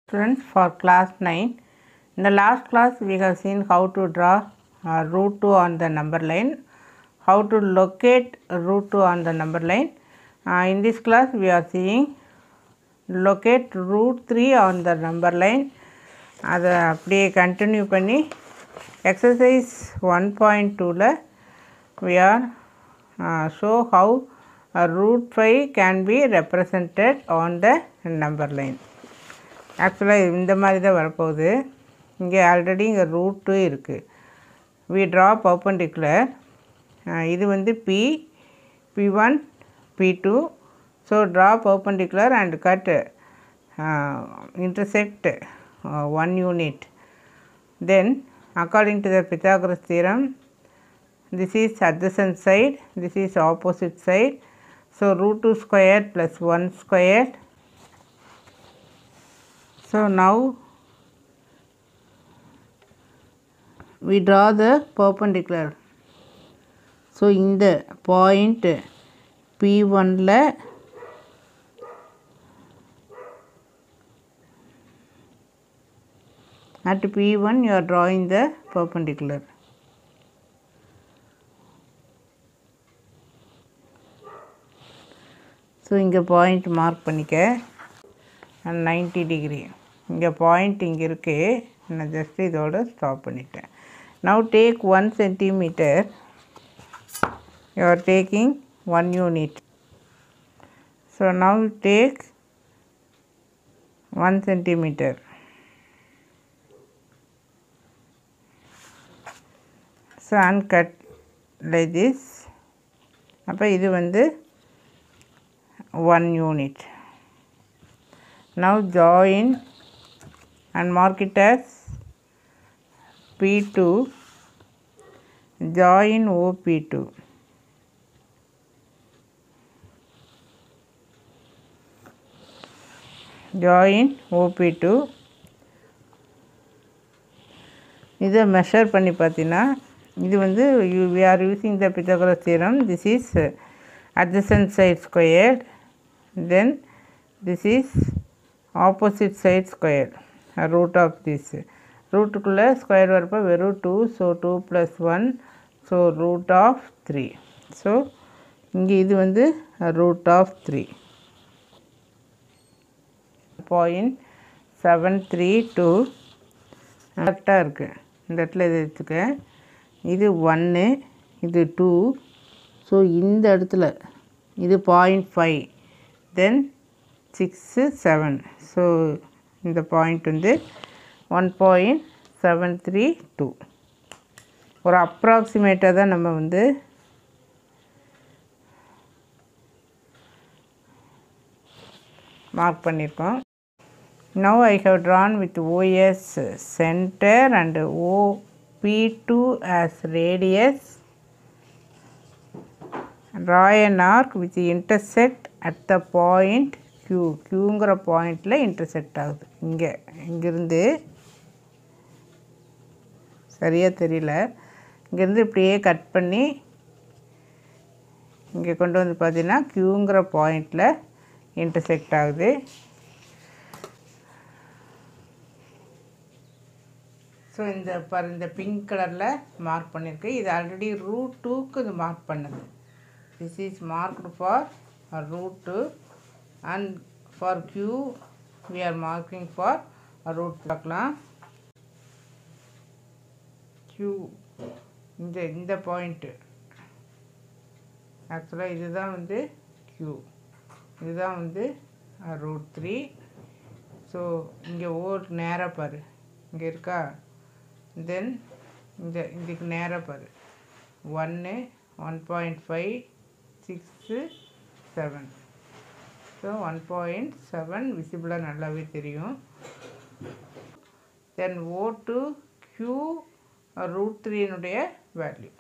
Students, for class 9, in the last class we have seen how to draw root 2 on the number line, how to locate root 2 on the number line. In this class we are seeing locate root 3 on the number line. அதை அப்படியே continue பண்ணி exercise 1.2ல we are show how root 5 can be represented on the number line. ஆக்சுவலாக இந்த மாதிரி தான் வரப்போகுது. இங்கே already இங்கே ரூட் 2 இருக்குது. we draw perpendicular. இது வந்து P1 P2. so draw perpendicular and cut intersect one unit. Then according to the Pythagoras theorem, this is adjacent side, this is opposite side. so root 2 squared plus 1 squared. So now we draw the perpendicular. So in the point P1 la at P1 you are drawing the perpendicular. So inga point mark பண்ணிக்க 90 degree. இங்கே point இங்கே இருக்குது. நான் just இதோட stop பண்ணிட்டேன். now take 1 centimeter. you are taking 1 unit. so now take 1 centimeter. so and cut like this. அப்போ இது வந்து 1 unit. now join and mark it as P2, join OP2. join OP2. இதை measure பண்ணி பார்த்தீங்கன்னா இது வந்து we are using the Pythagoras theorem. this is adjacent side squared, then this is opposite side squared, root of this. ரூட்டுக்குள்ளே square வரப்போ வெறும் 2. so 2 plus 1, so root of 3. so இங்கே இது வந்து root of 3. 0.732 கரெக்டாக இருக்குது. இந்த இடத்துல இது எடுத்துக்க. இது 1, இது 2. ஸோ இந்த இடத்துல இது 0.5, தென் 6 7. ஸோ இந்த பாயிண்ட் வந்து 1.732. ஒரு அப்ராக்சிமேட்டாக தான் நம்ம வந்து மார்க் பண்ணியிருக்கோம். now I have drawn with OS center and OP2 as radius. draw an arc which intersect at the point Q. Qங்கிற பாயிண்டில் இன்டர்செக்ட் ஆகுது. இங்கேருந்து சரியாக தெரியல. இங்கேருந்து இப்படியே கட் பண்ணி இங்கே கொண்டு வந்து பார்த்தீங்கன்னா Qங்கிற பாயிண்டில் இன்டர்செக்ட் ஆகுது. ஸோ இந்த பிங்க் கலரில் மார்க் பண்ணியிருக்கு. இது ஆல்ரெடி ரூட் 2க்கு இது மார்க் பண்ணுது. This is marked for route 2 and for Q we are marking for root. பார்க்கலாம். Q இந்த பாயிண்ட்டு ஆக்சுவலாக இதுதான் வந்து Q, இதுதான் வந்து ரூட் 3. ஸோ இங்கே நேராக பாரு, இங்கே இருக்கா. தென் இதுக்கு நேராக பாரு 1 1.5 6 7. ஸோ 1.7 விசிபிளாக நல்லாவே தெரியும். தென் O2 Q ரூட் 3னுடைய வேல்யூ.